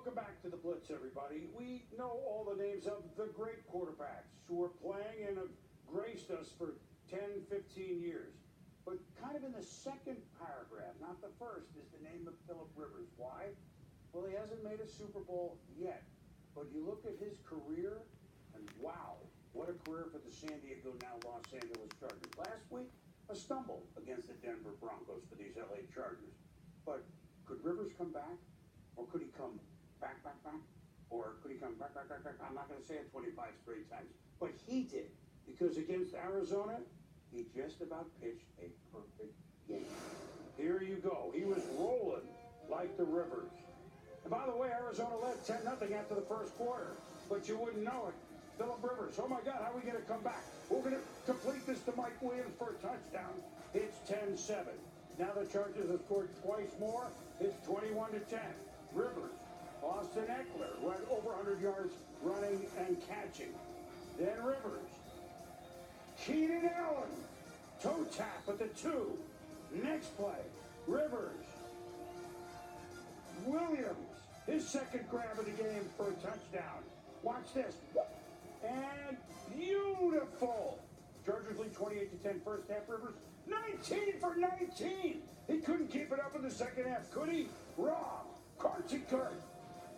Welcome back to the Blitz, everybody. We know all the names of the great quarterbacks who are playing and have graced us for 10, 15 years. But kind of in the second paragraph, not the first, is the name of Philip Rivers. Why? Well, he hasn't made a Super Bowl yet. But you look at his career, and wow, what a career for the San Diego, now Los Angeles Chargers. Last week, a stumble against the Denver Broncos for these LA Chargers. But could Rivers come back? Or could he come back? Or could he come back? I'm not going to say it 25 straight times. But he did. Because against Arizona, he just about pitched a perfect game. Here you go. He was rolling like the Rivers. And by the way, Arizona led 10-0 after the first quarter. But you wouldn't know it. Philip Rivers, oh my God, how are we going to come back? We're going to complete this to Mike Williams for a touchdown. It's 10-7. Now the Chargers have scored twice more. It's 21-10. Rivers, Austin Eckler, who had over 100 yards running and catching. Then Rivers, Keenan Allen, toe tap at the 2. Next play, Rivers, Williams, his second grab of the game for a touchdown. Watch this. And beautiful. Chargers lead 28-10 first half. Rivers, 19 for 19. He couldn't keep it up in the second half, could he? Wrong. Carty Kurt.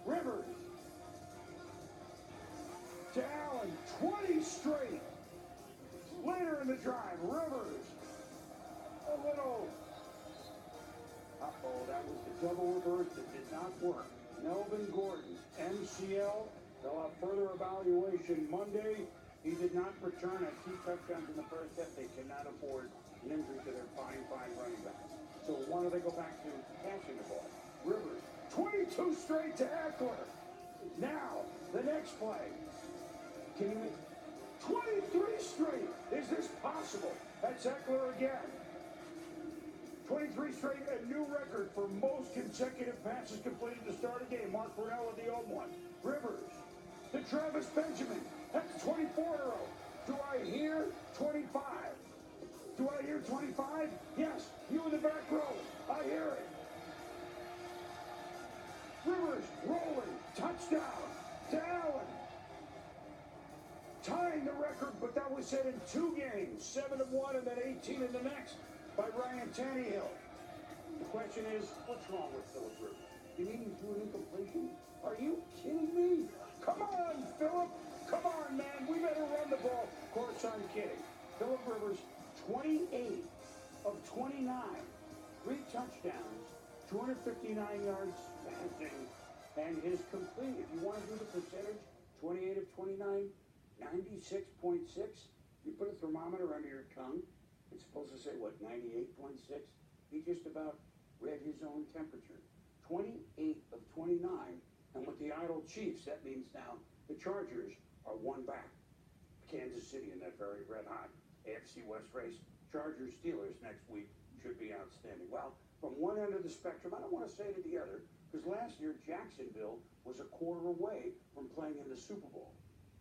Rivers. To Allen, 20 straight. Later in the drive, Rivers. A little. Uh-oh, that was the double reverse that did not work. Melvin Gordon, MCL. They'll have further evaluation Monday. He did not return at 2 touchdowns in the first half. They cannot afford an injury to their fine running back. So why don't they go back to passing the ball? Rivers, 22 straight to Eckler. Now, the next play. Can you make 23 straight? Is this possible? That's Eckler again. 23 straight, a new record for most consecutive passes completed to start a game. Mark Brunell with the old one. Rivers to Travis Benjamin. That's 24 in a row. Do I hear 25? Do I hear 25? Yes, you in the back row. I hear it. Rivers rolling. Touchdown to Allen. Tying the record, but that was set in 2 games. 7 of one and then 18 in the next by Ryan Tannehill. The question is, what's wrong with Philip Rivers? Did he do an incompletion? Are you kidding me? Come on, Philip. Come on, man. We better run the ball. Of course, I'm kidding. Philip Rivers, 28 of 29. 3 touchdowns, 259 yards passing, and his complete. If you want to do the percentage, 28 of 29, 96.6. You put a thermometer under your tongue, it's supposed to say, what, 98.6? He just about read his own temperature. 28 of 29. And with the idle Chiefs, that means now the Chargers are 1 back. Kansas City in that very red-hot AFC West race. Chargers-Steelers next week should be outstanding. Well, from one end of the spectrum, I don't want to say to the other, because last year Jacksonville was a quarter away from playing in the Super Bowl.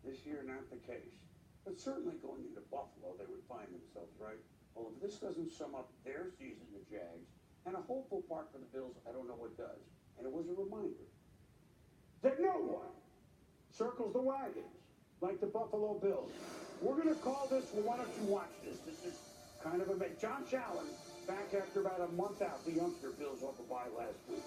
This year, not the case. But certainly going into Buffalo, they would find themselves, right? Well, if this doesn't sum up their season, the Jags, and a hopeful part for the Bills, I don't know what does. And it was a reminder that no one circles the wagons like the Buffalo Bills. We're going to call this, well, why don't you watch this? This is kind of a make. Josh Allen, back after about a month out, the youngster Bills off a bye last week.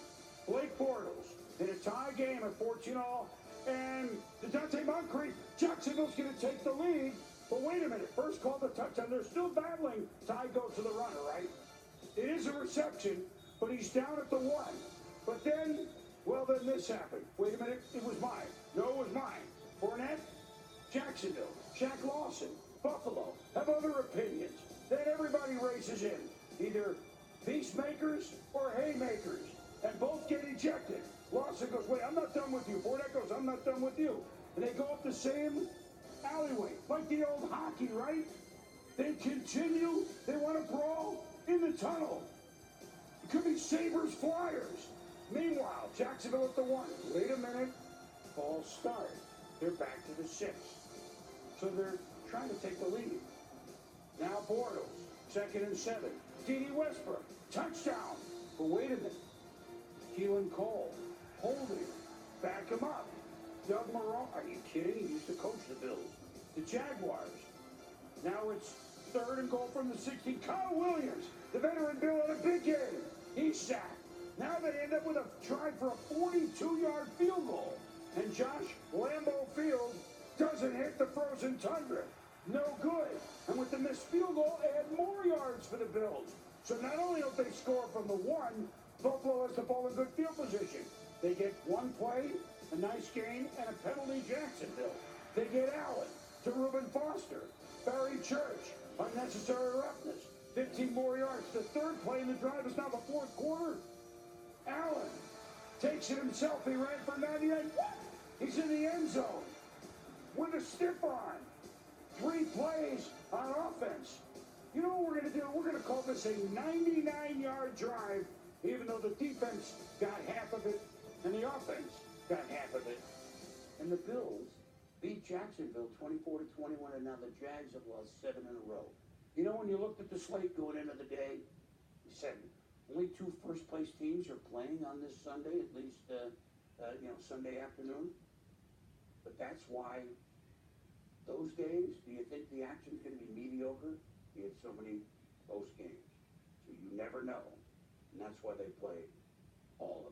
Blake Bortles in a tie game at 14-all, and Dante Moncrief, Jacksonville's going to take the lead. But wait a minute, first call the touchdown. They're still battling. Ty goes to the runner, right? It is a reception, but he's down at the 1. But then, well, then this happened. Wait a minute, it was mine. No, it was mine. Fournette, Jacksonville, Shaq Lawson, Buffalo have other opinions. Then everybody races in, either peacemakers or haymakers, and both get ejected. Lawson goes, wait, I'm not done with you. Fournette goes, I'm not done with you. And they go up the same alleyway, like the old hockey, right? They continue. They want to brawl in the tunnel. It could be Sabres Flyers. Meanwhile, Jacksonville at the 1. Wait a minute. False start. They're back to the 6. So they're trying to take the lead. Now Bortles, 2nd and 7. D.D. Westbrook, touchdown. But wait a minute. Keelan Cole, holding. back him up. Doug Marrone, are you kidding? He used to coach the Bills. The Jaguars. Now it's 3rd and goal from the 16. Kyle Williams, the veteran Bill, in a big game. He's sacked. Now they end up with a try for a 42-yard field goal. And Josh Lambeau Field doesn't hit the frozen tundra. No good. And with the missed field goal, add more yards for the Bills. So not only don't they score from the 1, Buffalo has the ball in good field position. They get one play, a nice gain, and a penalty Jacksonville. They get Allen to Reuben Foster. Barry Church, unnecessary roughness. 15 more yards. The 3rd play in the drive is now the 4th quarter. Allen takes it himself. He ran for 99. He's in the end zone with a stiff arm. 3 plays on offense. You know what we're going to do? We're going to call this a 99-yard drive, even though the defense got half of it and the offense got half of it. And the Bills beat Jacksonville 24-21, and now the Jags have lost 7 in a row. You know, when you looked at the slate going into the day, you said only 2 first-place teams are playing on this Sunday, at least, Sunday afternoon. But that's why those days, do you think the action's going to be mediocre? You had so many close games. So you never know. And that's why they play all of them.